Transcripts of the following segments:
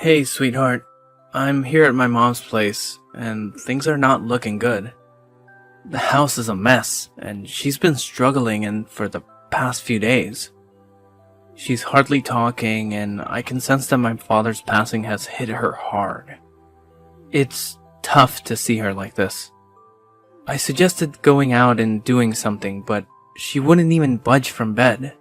Hey, sweetheart. I'm here at my mom's place, and things are not looking good. The house is a mess, and she's been struggling for the past few days. She's hardly talking, and I can sense that my father's passing has hit her hard. It's tough to see her like this. I suggested going out and doing something, but she wouldn't even budge from bed.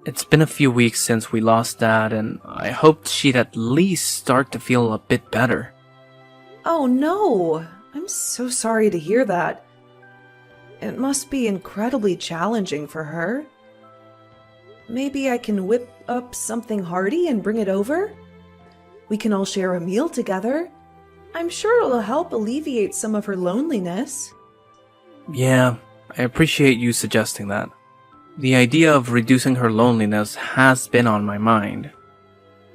It's been a few weeks since we lost Dad, and I hoped she'd at least start to feel a bit better. Oh no! I'm so sorry to hear that. It must be incredibly challenging for her. Maybe I can whip up something hearty and bring it over? We can all share a meal together. I'm sure it'll help alleviate some of her loneliness. Yeah, I appreciate you suggesting that. The idea of reducing her loneliness has been on my mind.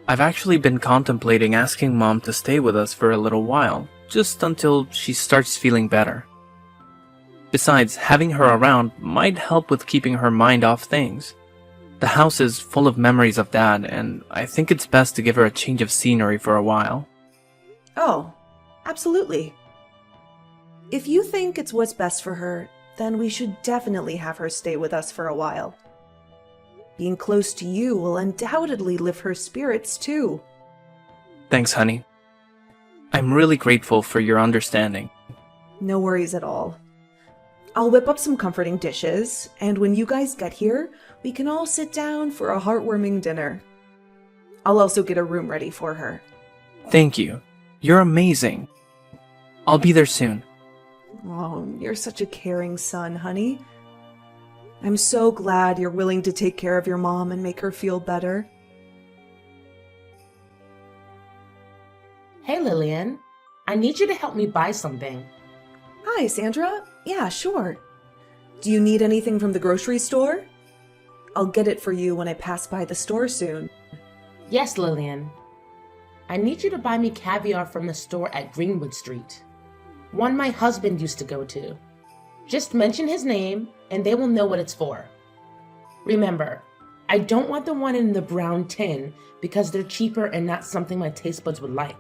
I've actually been contemplating asking Mom to stay with us for a little while, just until she starts feeling better. Besides, having her around might help with keeping her mind off things. The house is full of memories of Dad, and I think it's best to give her a change of scenery for a while. Oh, absolutely. If you think it's what's best for her, then we should definitely have her stay with us for a while. Being close to you will undoubtedly lift her spirits too. Thanks, honey. I'm really grateful for your understanding. No worries at all. I'll whip up some comforting dishes, and when you guys get here, we can all sit down for a heartwarming dinner. I'll also get a room ready for her. Thank you. You're amazing. I'll be there soon. Oh, you're such a caring son, honey. I'm so glad you're willing to take care of your mom and make her feel better. Hey, Lillian. I need you to help me buy something. Hi, Sandra. Yeah, sure. Do you need anything from the grocery store? I'll get it for you when I pass by the store soon. Yes, Lillian. I need you to buy me caviar from the store at Greenwood Street. One my husband used to go to. Just mention his name and they will know what it's for. Remember, I don't want the one in the brown tin because they're cheaper and not something my taste buds would like.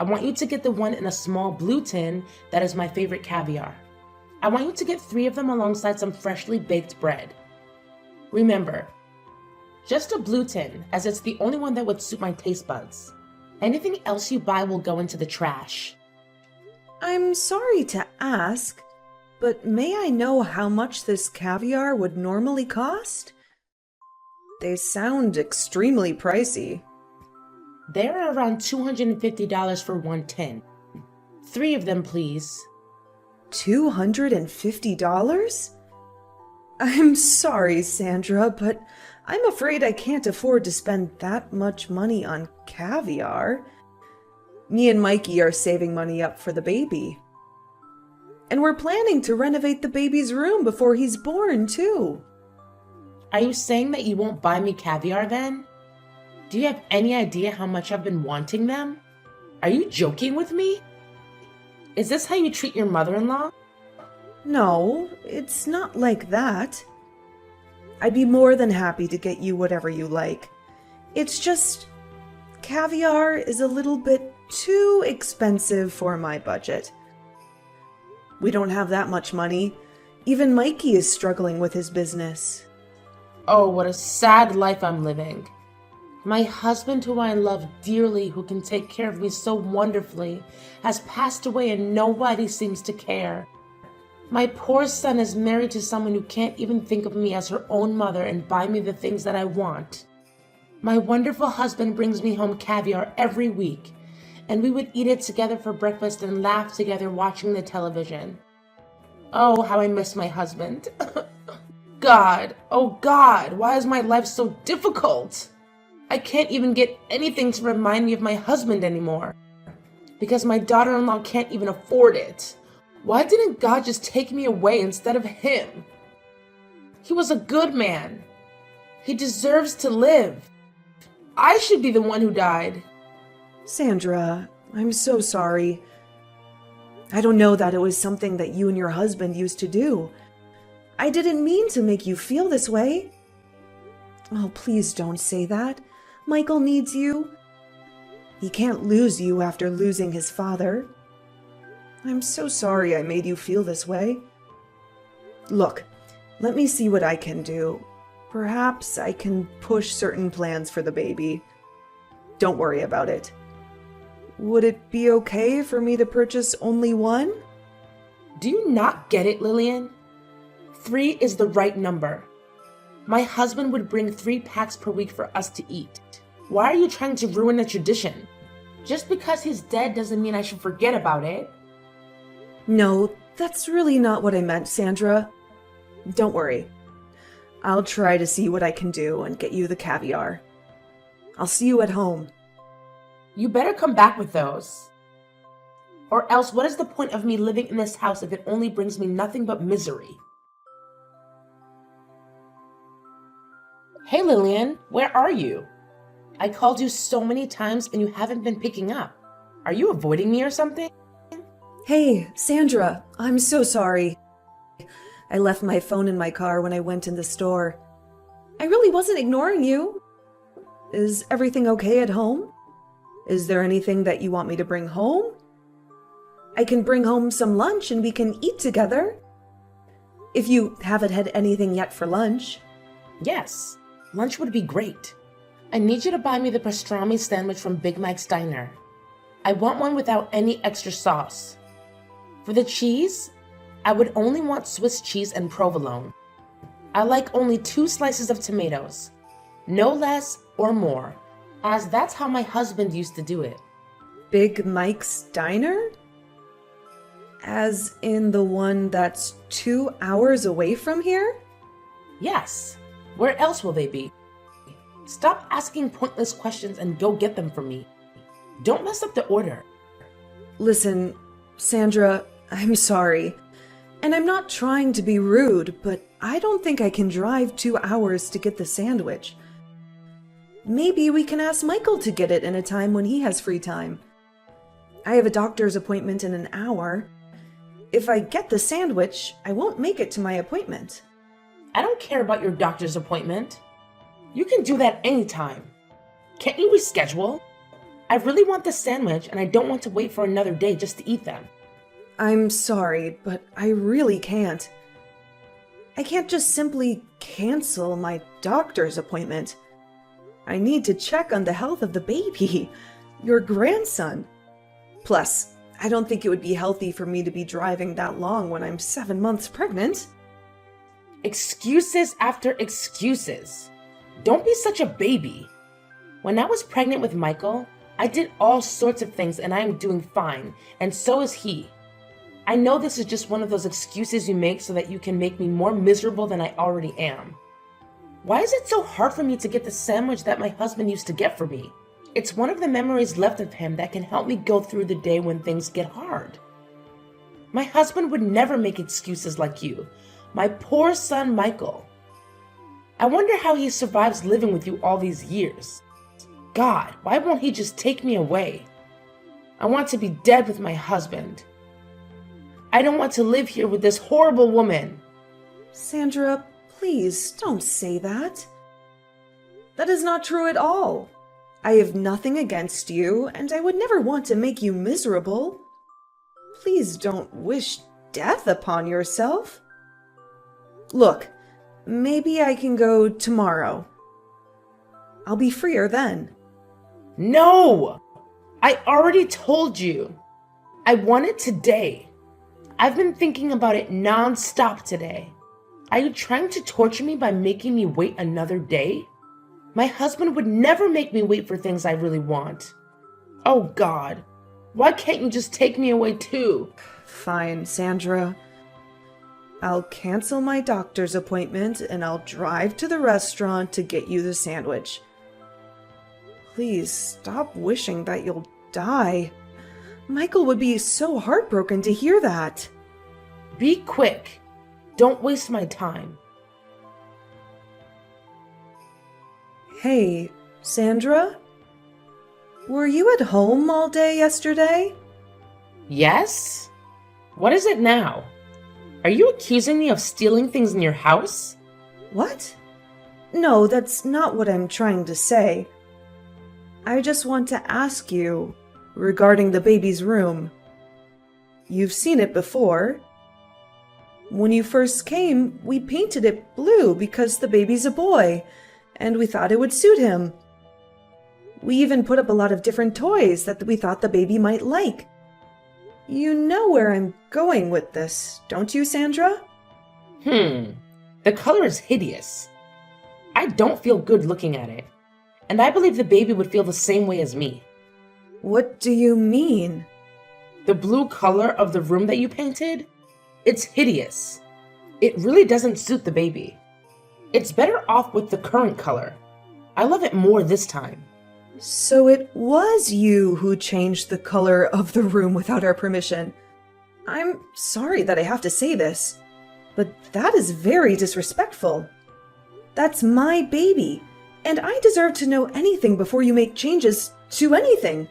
I want you to get the one in a small blue tin that is my favorite caviar. I want you to get 3 of them alongside some freshly baked bread. Remember, just a blue tin, as it's the only one that would suit my taste buds. Anything else you buy will go into the trash. I'm sorry to ask, but may I know how much this caviar would normally cost? They sound extremely pricey. They're around $250 for one tin. 3 of them, please. $250? I'm sorry, Sandra, but I'm afraid I can't afford to spend that much money on caviar. Me and Mikey are saving money up for the baby. And we're planning to renovate the baby's room before he's born, too. Are you saying that you won't buy me caviar then? Do you have any idea how much I've been wanting them? Are you joking with me? Is this how you treat your mother-in-law? No, it's not like that. I'd be more than happy to get you whatever you like. It's just, caviar is a little bit too expensive for my budget. We don't have that much money. Even Mikey is struggling with his business. Oh, what a sad life I'm living. My husband, who I love dearly, who can take care of me so wonderfully, has passed away and nobody seems to care. My poor son is married to someone who can't even think of me as her own mother and buy me the things that I want. My wonderful husband brings me home caviar every week, and we would eat it together for breakfast and laugh together watching the television. Oh, how I miss my husband. God, oh God, why is my life so difficult? I can't even get anything to remind me of my husband anymore, because my daughter-in-law can't even afford it. Why didn't God just take me away instead of him? He was a good man. He deserves to live. I should be the one who died. Sandra, I'm so sorry. I don't know that it was something that you and your husband used to do. I didn't mean to make you feel this way. Oh, please don't say that. Michael needs you. He can't lose you after losing his father. I'm so sorry I made you feel this way. Look, let me see what I can do. Perhaps I can push certain plans for the baby. Don't worry about it. Would it be okay for me to purchase only one? Do you not get it, Lillian? 3 is the right number. My husband would bring 3 packs per week for us to eat. Why are you trying to ruin a tradition? Just because he's dead doesn't mean I should forget about it. No, that's really not what I meant, Sandra. Don't worry. I'll try to see what I can do and get you the caviar. I'll see you at home. You better come back with those. Or else, what is the point of me living in this house if it only brings me nothing but misery? Hey Lillian, where are you? I called you so many times and you haven't been picking up. Are you avoiding me or something? Hey, Sandra, I'm so sorry. I left my phone in my car when I went in the store. I really wasn't ignoring you. Is everything okay at home? Is there anything that you want me to bring home? I can bring home some lunch and we can eat together. If you haven't had anything yet for lunch. Yes, lunch would be great. I need you to buy me the pastrami sandwich from Big Mike's Diner. I want one without any extra sauce. For the cheese, I would only want Swiss cheese and provolone. I like only 2 slices of tomatoes, no less or more, as that's how my husband used to do it. Big Mike's Diner? As in the one that's 2 hours away from here? Yes, where else will they be? Stop asking pointless questions and go get them for me. Don't mess up the order. Listen, Sandra, I'm sorry. And I'm not trying to be rude, but I don't think I can drive 2 hours to get the sandwich. Maybe we can ask Michael to get it in a time when he has free time. I have a doctor's appointment in an hour. If I get the sandwich, I won't make it to my appointment. I don't care about your doctor's appointment. You can do that anytime. Can't you reschedule? I really want the sandwich and I don't want to wait for another day just to eat them. I'm sorry, but I really can't. I can't just simply cancel my doctor's appointment. I need to check on the health of the baby, your grandson. Plus, I don't think it would be healthy for me to be driving that long when I'm 7 months pregnant. Excuses after excuses. Don't be such a baby. When I was pregnant with Michael, I did all sorts of things and I am doing fine, and so is he. I know this is just one of those excuses you make so that you can make me more miserable than I already am. Why is it so hard for me to get the sandwich that my husband used to get for me? It's one of the memories left of him that can help me go through the day when things get hard. My husband would never make excuses like you. My poor son, Michael. I wonder how he survives living with you all these years. God, why won't he just take me away? I want to be dead with my husband. I don't want to live here with this horrible woman. Sandra, please don't say that. That is not true at all. I have nothing against you, and I would never want to make you miserable. Please don't wish death upon yourself. Look, maybe I can go tomorrow. I'll be freer then. No! I already told you. I want it today. I've been thinking about it non-stop today. Are you trying to torture me by making me wait another day? My husband would never make me wait for things I really want. Oh God, why can't you just take me away too? Fine, Sandra. I'll cancel my doctor's appointment and I'll drive to the restaurant to get you the sandwich. Please stop wishing that you'll die. Michael would be so heartbroken to hear that. Be quick. Don't waste my time. Hey, Sandra? Were you at home all day yesterday? Yes? What is it now? Are you accusing me of stealing things in your house? What? No, that's not what I'm trying to say. I just want to ask you regarding the baby's room. You've seen it before. When you first came, we painted it blue because the baby's a boy, and we thought it would suit him. We even put up a lot of different toys that we thought the baby might like. You know where I'm going with this, don't you, Sandra? The color is hideous. I don't feel good looking at it, and I believe the baby would feel the same way as me. What do you mean? The blue color of the room that you painted? It's hideous. It really doesn't suit the baby. It's better off with the current color. I love it more this time. So it was you who changed the color of the room without our permission. I'm sorry that I have to say this, but that is very disrespectful. That's my baby, and I deserve to know anything before you make changes to anything.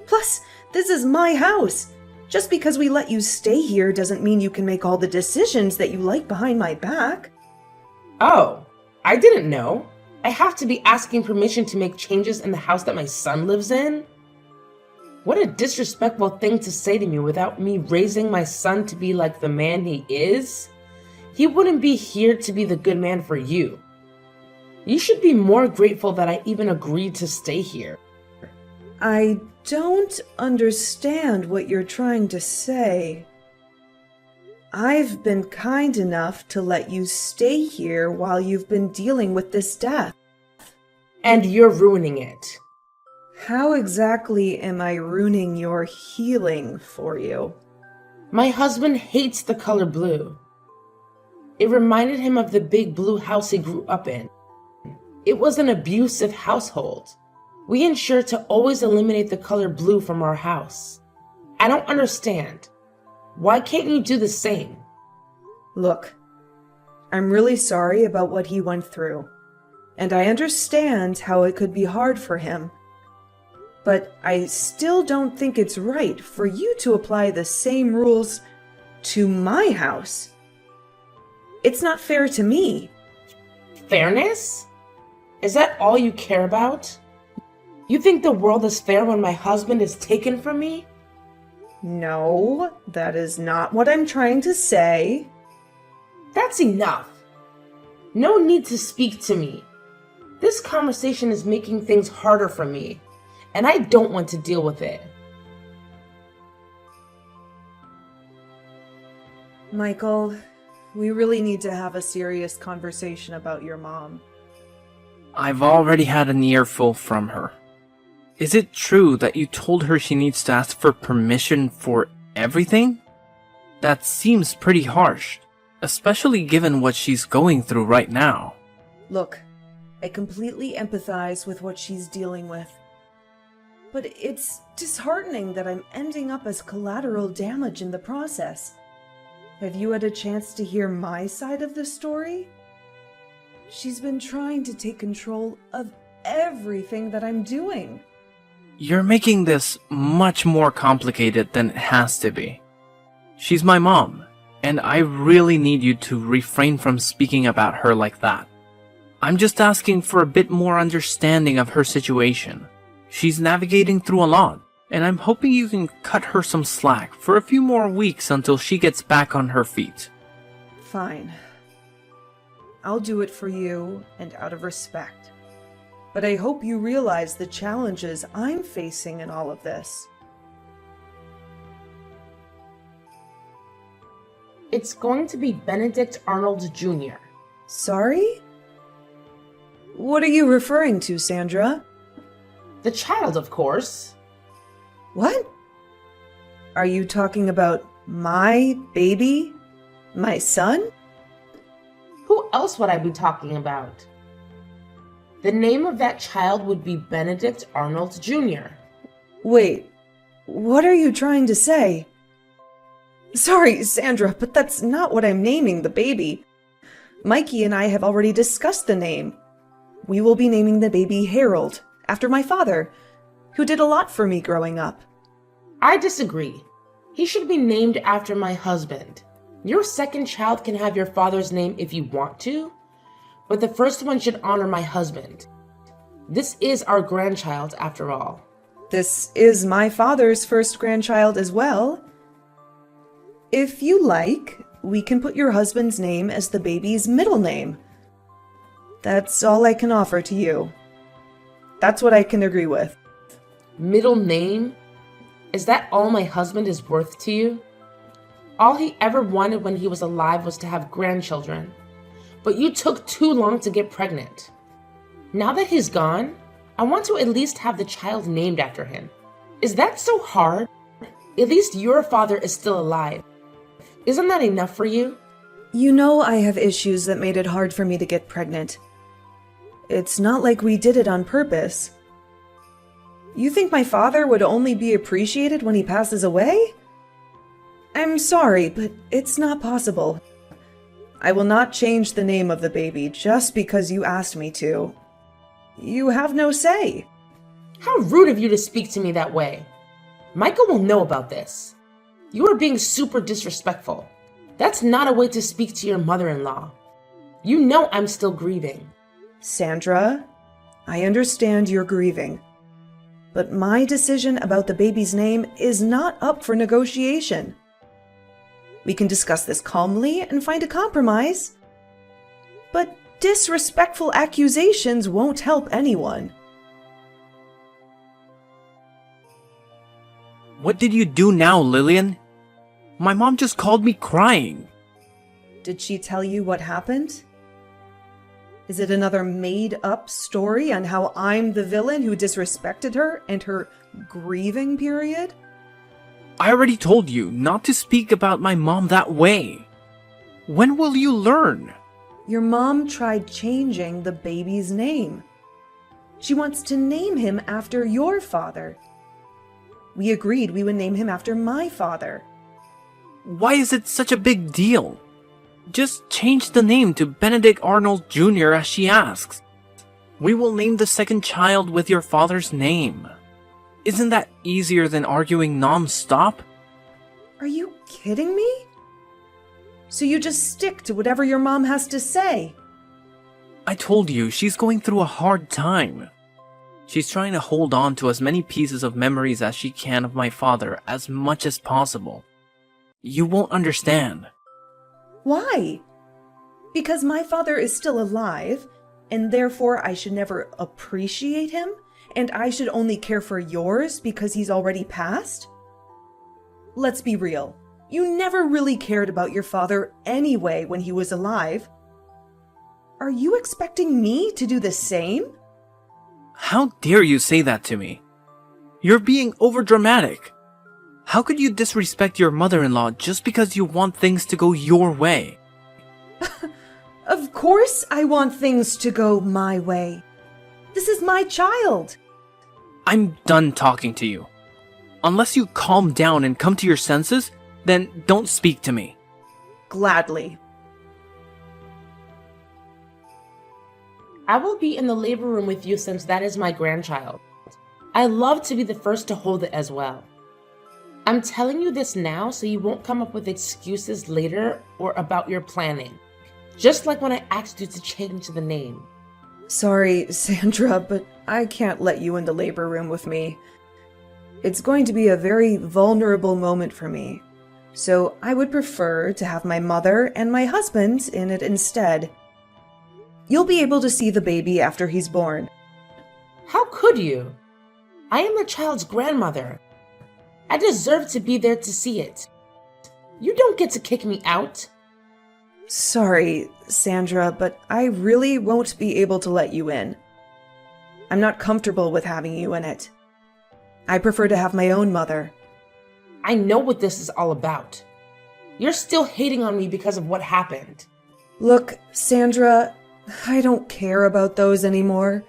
Plus, this is my house. Just because we let you stay here doesn't mean you can make all the decisions that you like behind my back. Oh, I didn't know. I have to be asking permission to make changes in the house that my son lives in? What a disrespectful thing to say to me without me raising my son to be like the man he is. He wouldn't be here to be the good man for you. You should be more grateful that I even agreed to stay here. I don't understand what you're trying to say. I've been kind enough to let you stay here while you've been dealing with this death. And you're ruining it. How exactly am I ruining your healing for you? My husband hates the color blue. It reminded him of the big blue house he grew up in. It was an abusive household. We ensure to always eliminate the color blue from our house. I don't understand. Why can't you do the same? Look, I'm really sorry about what he went through, and I understand how it could be hard for him. But I still don't think it's right for you to apply the same rules to my house. It's not fair to me. Fairness? Is that all you care about? You think the world is fair when my husband is taken from me? No, that is not what I'm trying to say. That's enough. No need to speak to me. This conversation is making things harder for me, and I don't want to deal with it. Michael, we really need to have a serious conversation about your mom. I've already had an earful from her. Is it true that you told her she needs to ask for permission for everything? That seems pretty harsh, especially given what she's going through right now. Look, I completely empathize with what she's dealing with. But it's disheartening that I'm ending up as collateral damage in the process. Have you had a chance to hear my side of the story? She's been trying to take control of everything that I'm doing. You're making this much more complicated than it has to be. She's my mom, and I really need you to refrain from speaking about her like that. I'm just asking for a bit more understanding of her situation. She's navigating through a lot, and I'm hoping you can cut her some slack for a few more weeks until she gets back on her feet. Fine. I'll do it for you and out of respect. But I hope you realize the challenges I'm facing in all of this. It's going to be Benedict Arnold Jr. Sorry? What are you referring to, Sandra? The child, of course. What? Are you talking about my baby? My son? Who else would I be talking about? The name of that child would be Benedict Arnold Jr. Wait, what are you trying to say? Sorry, Sandra, but that's not what I'm naming the baby. Mikey and I have already discussed the name. We will be naming the baby Harold, after my father, who did a lot for me growing up. I disagree. He should be named after my husband. Your second child can have your father's name if you want to, but the first one should honor my husband. This is our grandchild, after all. This is my father's first grandchild as well. If you like, we can put your husband's name as the baby's middle name. That's all I can offer to you. That's what I can agree with. Middle name? Is that all my husband is worth to you? All he ever wanted when he was alive was to have grandchildren. But you took too long to get pregnant. Now that he's gone, I want to at least have the child named after him. Is that so hard? At least your father is still alive. Isn't that enough for you? You know I have issues that made it hard for me to get pregnant. It's not like we did it on purpose. You think my father would only be appreciated when he passes away? I'm sorry, but it's not possible. I will not change the name of the baby just because you asked me to. You have no say. How rude of you to speak to me that way. Michael will know about this. You are being super disrespectful. That's not a way to speak to your mother-in-law. You know I'm still grieving. Sandra, I understand you're grieving. But my decision about the baby's name is not up for negotiation. We can discuss this calmly and find a compromise. But disrespectful accusations won't help anyone. What did you do now, Lillian? My mom just called me crying. Did she tell you what happened? Is it another made-up story on how I'm the villain who disrespected her and her grieving period? I already told you not to speak about my mom that way. When will you learn? Your mom tried changing the baby's name. She wants to name him after your father. We agreed we would name him after my father. Why is it such a big deal? Just change the name to Benedict Arnold Jr. as she asks. We will name the second child with your father's name. Isn't that easier than arguing non-stop? Are you kidding me? So you just stick to whatever your mom has to say? I told you, she's going through a hard time. She's trying to hold on to as many pieces of memories as she can of my father as much as possible. You won't understand. Why? Because my father is still alive, and therefore I should never appreciate him, and I should only care for yours because he's already passed? Let's be real. You never really cared about your father anyway when he was alive. Are you expecting me to do the same? How dare you say that to me? You're being overdramatic. How could you disrespect your mother-in-law just because you want things to go your way? Of course I want things to go my way. This is my child. I'm done talking to you. Unless you calm down and come to your senses, then don't speak to me. Gladly. I will be in the labor room with you since that is my grandchild. I love to be the first to hold it as well. I'm telling you this now so you won't come up with excuses later or about your planning. Just like when I asked you to change the name. Sorry, Sandra, but I can't let you in the labor room with me. It's going to be a very vulnerable moment for me. So I would prefer to have my mother and my husband in it instead. You'll be able to see the baby after he's born. How could you? I am the child's grandmother. I deserve to be there to see it. You don't get to kick me out. Sorry, Sandra, but I really won't be able to let you in. I'm not comfortable with having you in it. I prefer to have my own mother. I know what this is all about. You're still hating on me because of what happened. Look, Sandra, I don't care about those anymore.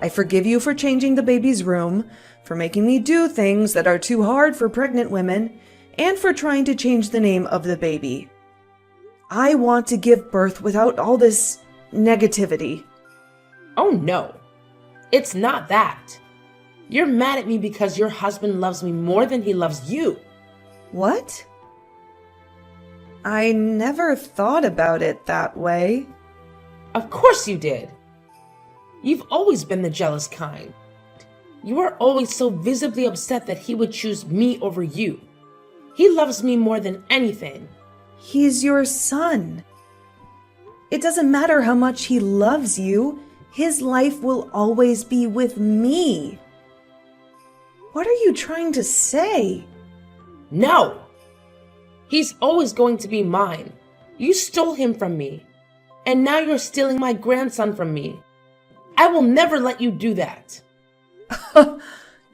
I forgive you for changing the baby's room, for making me do things that are too hard for pregnant women, and for trying to change the name of the baby. I want to give birth without all this negativity. Oh no, it's not that. You're mad at me because your husband loves me more than he loves you. What? I never thought about it that way. Of course you did. You've always been the jealous kind. You are always so visibly upset that he would choose me over you. He loves me more than anything. He's your son. It doesn't matter how much he loves you. His life will always be with me. What are you trying to say? No! He's always going to be mine. You stole him from me. And now you're stealing my grandson from me. I will never let you do that.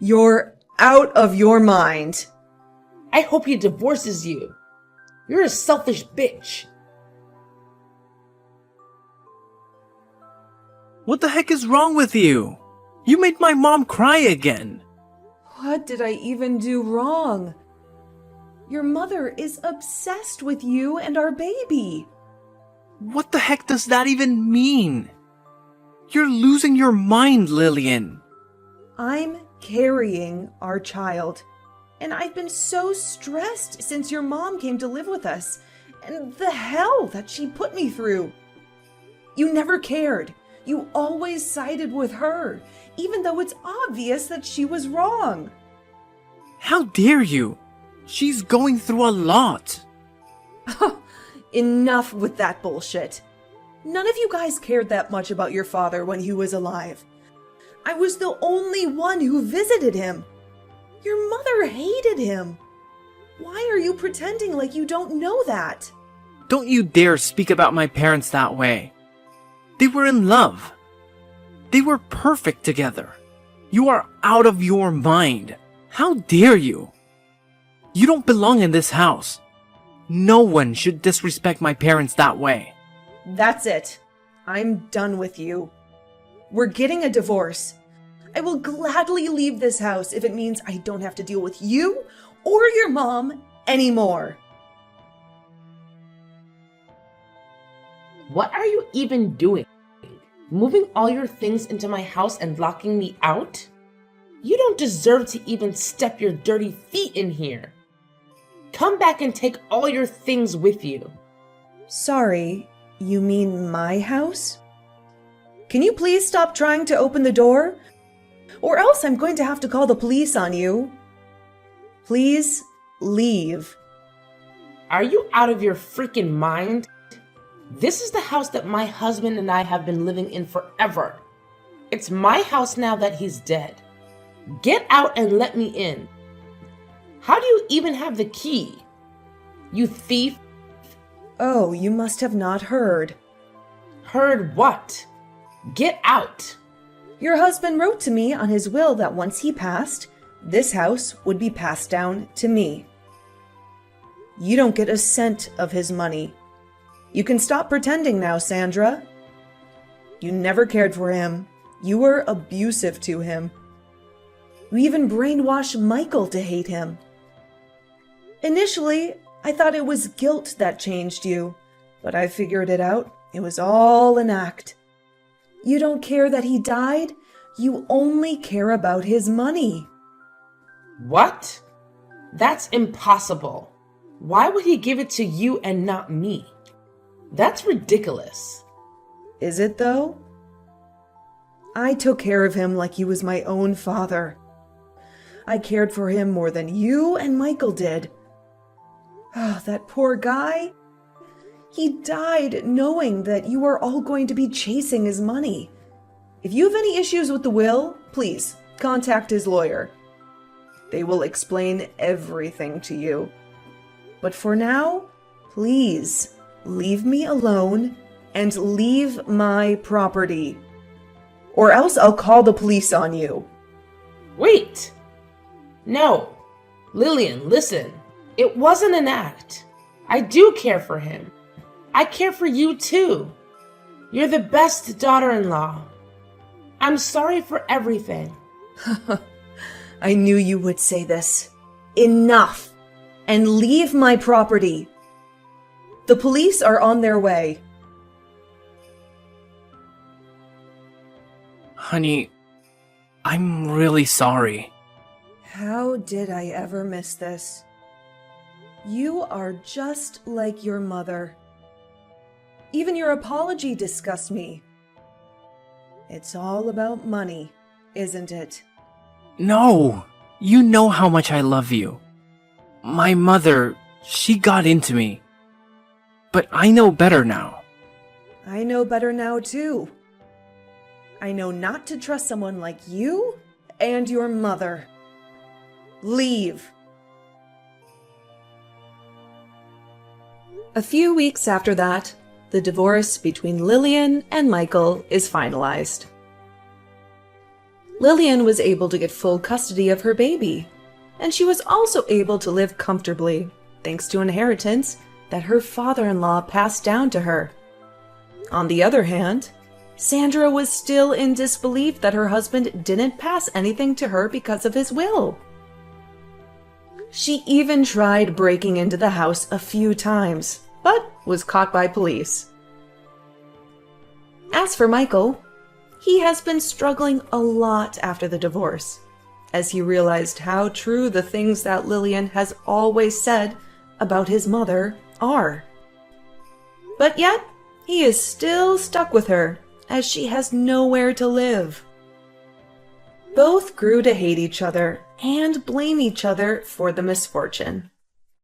You're out of your mind. I hope he divorces you. You're a selfish bitch. What the heck is wrong with you? You made my mom cry again. What did I even do wrong? Your mother is obsessed with you and our baby. What the heck does that even mean? You're losing your mind, Lillian. I'm carrying our child. And I've been so stressed since your mom came to live with us. And the hell that she put me through. You never cared. You always sided with her, even though it's obvious that she was wrong. How dare you? She's going through a lot. Enough with that bullshit. None of you guys cared that much about your father when he was alive. I was the only one who visited him. Your mother hated him. Why are you pretending like you don't know that? Don't you dare speak about my parents that way. They were in love. They were perfect together. You are out of your mind. How dare you? You don't belong in this house. No one should disrespect my parents that way. That's it. I'm done with you. We're getting a divorce. I will gladly leave this house if it means I don't have to deal with you or your mom anymore. What are you even doing? Moving all your things into my house and locking me out? You don't deserve to even step your dirty feet in here. Come back and take all your things with you. Sorry, you mean my house? Can you please stop trying to open the door? Or else I'm going to have to call the police on you. Please leave. Are you out of your freaking mind? This is the house that my husband and I have been living in forever. It's my house now that he's dead. Get out and let me in. How do you even have the key? You thief. Oh, you must have not heard. Heard what? Get out. Your husband wrote to me on his will that once he passed, this house would be passed down to me. You don't get a cent of his money. You can stop pretending now, Sandra. You never cared for him. You were abusive to him. You even brainwashed Michael to hate him. Initially, I thought it was guilt that changed you, but I figured it out. It was all an act. You don't care that he died. You only care about his money. What? That's impossible. Why would he give it to you and not me? That's ridiculous. Is it though? I took care of him like he was my own father. I cared for him more than you and Michael did. Oh, that poor guy. He died knowing that you are all going to be chasing his money. If you have any issues with the will, please contact his lawyer. They will explain everything to you. But for now, please leave me alone and leave my property. Or else I'll call the police on you. Wait! No. Lillian, listen. It wasn't an act. I do care for him. I care for you too. You're the best daughter-in-law. I'm sorry for everything. I knew you would say this. Enough! And leave my property. The police are on their way. Honey, I'm really sorry. How did I ever miss this? You are just like your mother. Even your apology disgusts me. It's all about money, isn't it? No! You know how much I love you. My mother, she got into me. But I know better now. I know better now, too. I know not to trust someone like you and your mother. Leave. A few weeks after that, the divorce between Lillian and Michael is finalized. Lillian was able to get full custody of her baby, and she was also able to live comfortably, thanks to inheritance that her father-in-law passed down to her. On the other hand, Sandra was still in disbelief that her husband didn't pass anything to her because of his will. She even tried breaking into the house a few times, but was caught by police. As for Michael, he has been struggling a lot after the divorce, as he realized how true the things that Lillian has always said about his mother are. But yet, he is still stuck with her, as she has nowhere to live. Both grew to hate each other and blame each other for the misfortune.